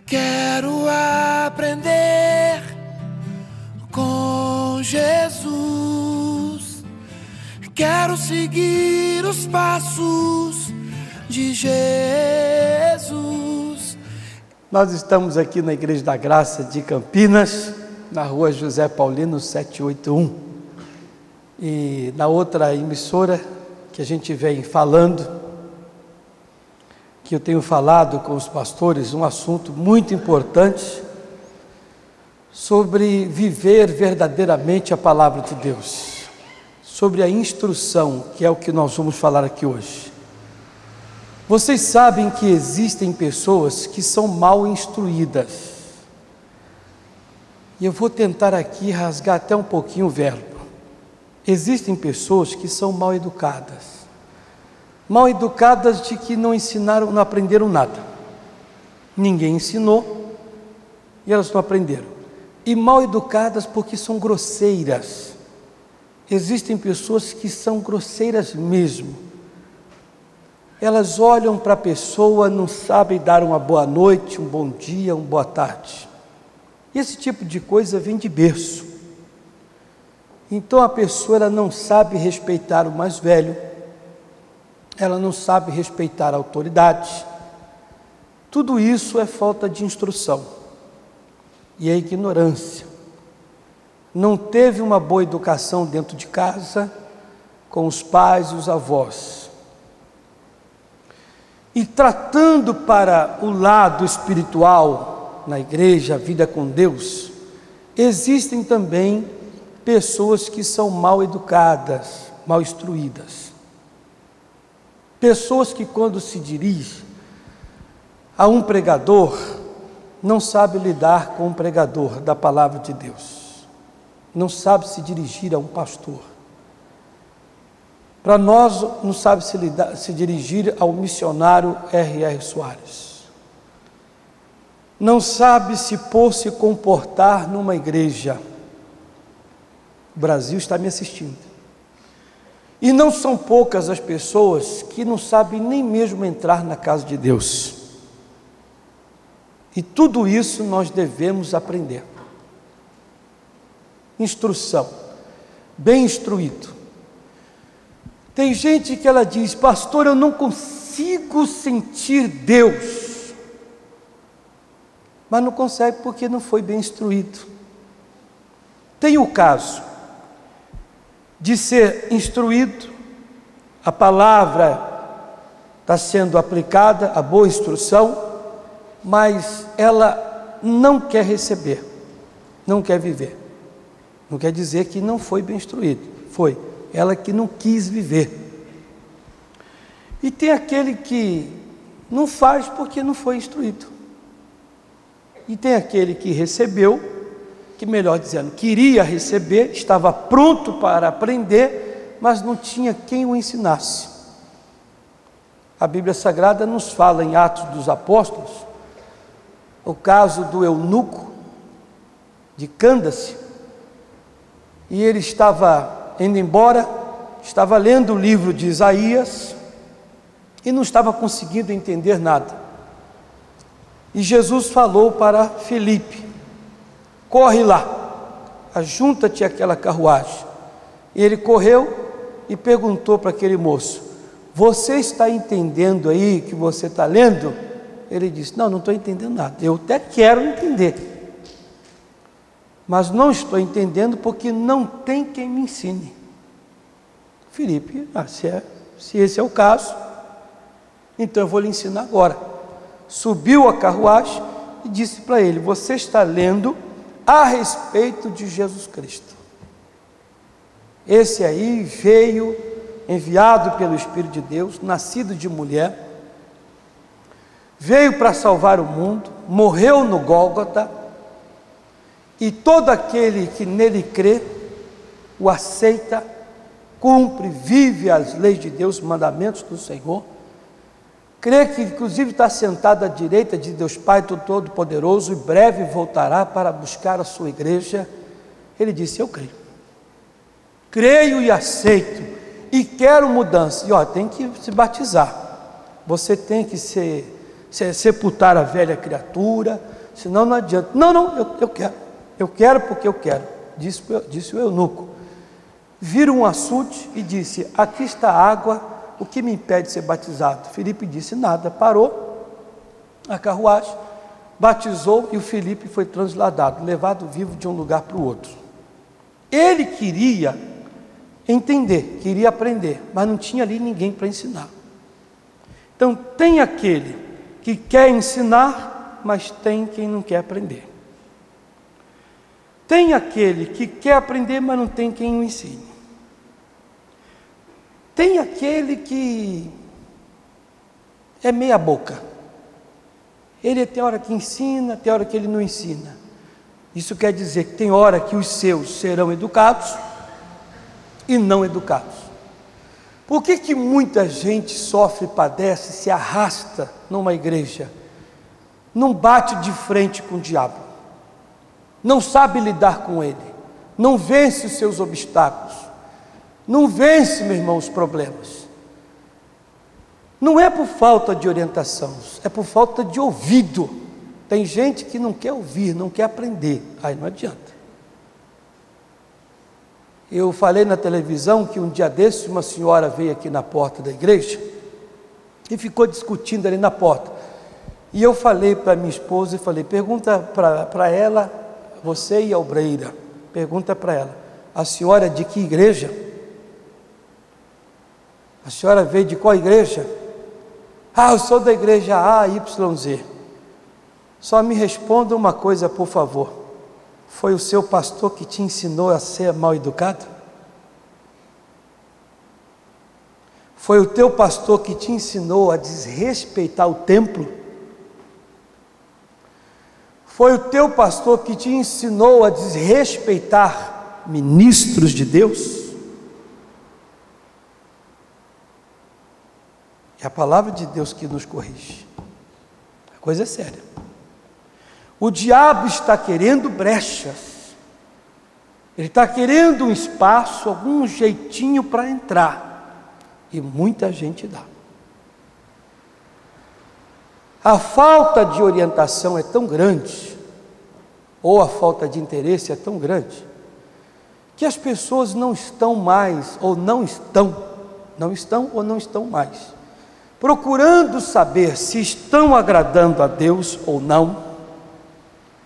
Quero aprender com Jesus. Quero seguir os passos de Jesus. Nós estamos aqui na Igreja da Graça de Campinas, na rua José Paulino 781. E na outra emissora que a gente vem falando, que eu tenho falado com os pastores, um assunto muito importante sobre viver verdadeiramente a palavra de Deus, sobre a instrução, que é o que nós vamos falar aqui hoje. Vocês sabem que existem pessoas que são mal instruídas, e eu vou tentar aqui rasgar até um pouquinho o verbo. Existem pessoas que são mal educadas de que não ensinaram, não aprenderam nada. Ninguém ensinou e elas não aprenderam. E mal educadas porque são grosseiras. Existem pessoas que são grosseiras mesmo. Elas olham para a pessoa, não sabem dar uma boa noite, um bom dia, uma boa tarde. Esse tipo de coisa vem de berço. Então a pessoa ela não sabe respeitar o mais velho, ela não sabe respeitar a autoridade. Tudo isso é falta de instrução e é ignorância. Não teve uma boa educação dentro de casa, com os pais e os avós. E tratando para o lado espiritual, na igreja, a vida com Deus, existem também pessoas que são mal educadas, mal instruídas. Pessoas que quando se dirigem a um pregador, não sabe lidar com um pregador da palavra de Deus. Não sabe se dirigir a um pastor. Para nós, não sabe se dirigir ao missionário R.R. Soares. Não sabe se comportar numa igreja. O Brasil está me assistindo. E não são poucas as pessoas que não sabem nem mesmo entrar na casa de Deus. E tudo isso nós devemos aprender. Instrução, bem instruído. Tem gente que ela diz: pastor, eu não consigo sentir Deus. Mas não consegue porque não foi bem instruído. Tem o caso de ser instruído, a palavra está sendo aplicada, a boa instrução, mas ela não quer receber, não quer viver. Não quer dizer que não foi bem instruído, foi ela que não quis viver. E tem aquele que não faz porque não foi instruído. E tem aquele que recebeu, que melhor dizendo, queria receber, estava pronto para aprender, mas não tinha quem o ensinasse. A Bíblia Sagrada nos fala em Atos dos Apóstolos, o caso do eunuco de Cândace, e ele estava indo embora, estava lendo o livro de Isaías, e não estava conseguindo entender nada. E Jesus falou para Filipe: corre lá, ajunta-te àquela carruagem. E ele correu e perguntou para aquele moço: você está entendendo aí que você está lendo? Ele disse: não estou entendendo nada, eu até quero entender, mas não estou entendendo porque não tem quem me ensine. Filipe: se esse é o caso, então eu vou lhe ensinar agora. Subiu a carruagem e disse para ele: você está lendo a respeito de Jesus Cristo. Esse aí veio enviado pelo Espírito de Deus, nascido de mulher, veio para salvar o mundo, morreu no Gólgota, e todo aquele que nele crê, o aceita, cumpre, vive as leis de Deus, os mandamentos do Senhor, crê que inclusive está sentado à direita de Deus Pai Todo-Poderoso, e breve voltará para buscar a sua igreja. Ele disse: eu creio e aceito, e quero mudança. E tem que se batizar, você tem que ser sepultar a velha criatura, senão não adianta. Não, eu quero porque eu quero, disse o eunuco. Vira um açude e disse: aqui está a água, o que me impede de ser batizado? Filipe disse: nada. Parou a carruagem, batizou e o Filipe foi transladado, levado vivo de um lugar para o outro. Ele queria entender, queria aprender, mas não tinha ali ninguém para ensinar. Então tem aquele que quer ensinar, mas tem quem não quer aprender. Tem aquele que quer aprender, mas não tem quem o ensine. Tem aquele que é meia boca. Ele tem hora que ensina, tem hora que ele não ensina. Isso quer dizer que tem hora que os seus serão educados e não educados. Por que muita gente sofre, padece, se arrasta numa igreja? Não bate de frente com o diabo, não sabe lidar com ele, não vence os seus obstáculos, não vence, meu irmão, os problemas. Não é por falta de orientação, é por falta de ouvido. Tem gente que não quer ouvir, não quer aprender, aí não adianta. Eu falei na televisão que um dia desses uma senhora veio aqui na porta da igreja e ficou discutindo ali na porta. E eu falei para minha esposa, pergunta para ela, você e a obreira, pergunta para ela, a senhora é de que igreja? A senhora veio de qual igreja? Eu sou da igreja AYZ. Só me responda uma coisa, por favor. Foi o seu pastor que te ensinou a ser mal educado? Foi o teu pastor que te ensinou a desrespeitar o templo? Foi o teu pastor que te ensinou a desrespeitar ministros de Deus? É a palavra de Deus que nos corrige. A coisa é séria. O diabo está querendo brechas, ele está querendo um espaço, algum jeitinho para entrar, e muita gente dá. A falta de orientação é tão grande, ou a falta de interesse é tão grande, que as pessoas não estão mais, ou não estão mais, procurando saber se estão agradando a Deus ou não,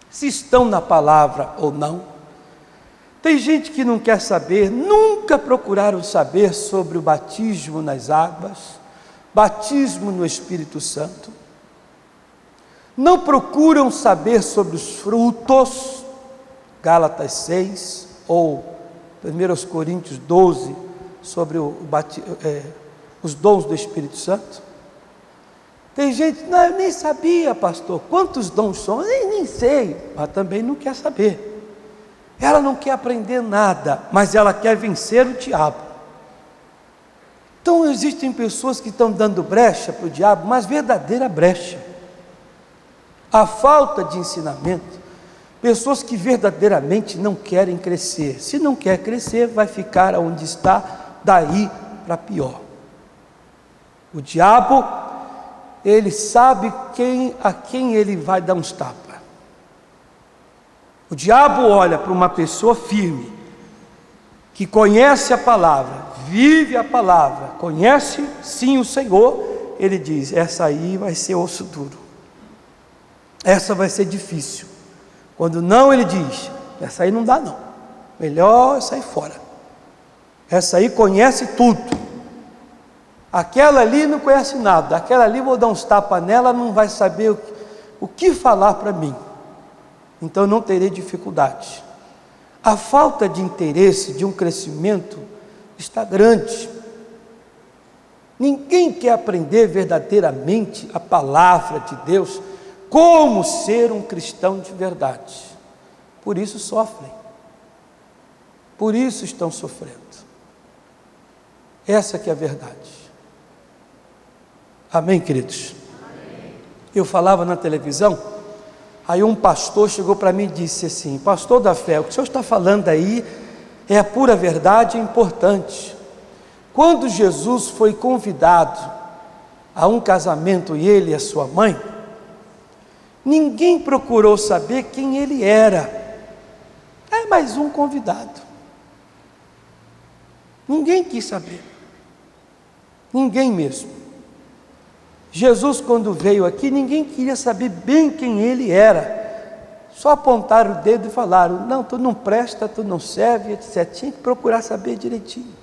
se estão na palavra ou não. Tem gente que não quer saber, nunca procuraram saber sobre o batismo nas águas, batismo no Espírito Santo, não procuram saber sobre os frutos, Gálatas 6, ou 1 Coríntios 12, sobre os dons do Espírito Santo. Tem gente, não, eu nem sabia, pastor, quantos dons são, eu nem sei, mas também não quer saber. Ela não quer aprender nada, mas ela quer vencer o diabo. Então existem pessoas que estão dando brecha para o diabo, mas verdadeira brecha. A falta de ensinamento, pessoas que verdadeiramente não querem crescer. Se não quer crescer, vai ficar onde está, daí para pior. O diabo, ele sabe a quem ele vai dar uns tapas. O diabo olha para uma pessoa firme, que conhece a palavra, vive a palavra, conhece sim o Senhor, ele diz, essa aí vai ser osso duro, essa vai ser difícil. Quando não, ele diz, essa aí não dá não, melhor sair fora, essa aí conhece tudo. Aquela ali não conhece nada, aquela ali vou dar uns tapas nela, não vai saber o que falar para mim, então não terei dificuldade. A falta de interesse, de um crescimento, está grande. Ninguém quer aprender verdadeiramente a palavra de Deus, como ser um cristão de verdade. Por isso sofrem, por isso estão sofrendo. Essa que é a verdade. Amém, queridos? Amém. Eu falava na televisão, aí um pastor chegou para mim e disse assim, pastor da fé, o que o senhor está falando aí é a pura verdade, é importante. Quando Jesus foi convidado a um casamento, e ele e a sua mãe, Ninguém procurou saber quem ele era. É mais um convidado. Ninguém quis saber. Ninguém mesmo. Jesus, quando veio aqui, ninguém queria saber bem quem ele era. Só apontaram o dedo e falaram: não, tu não presta, tu não serve, etc. Tinha que procurar saber direitinho.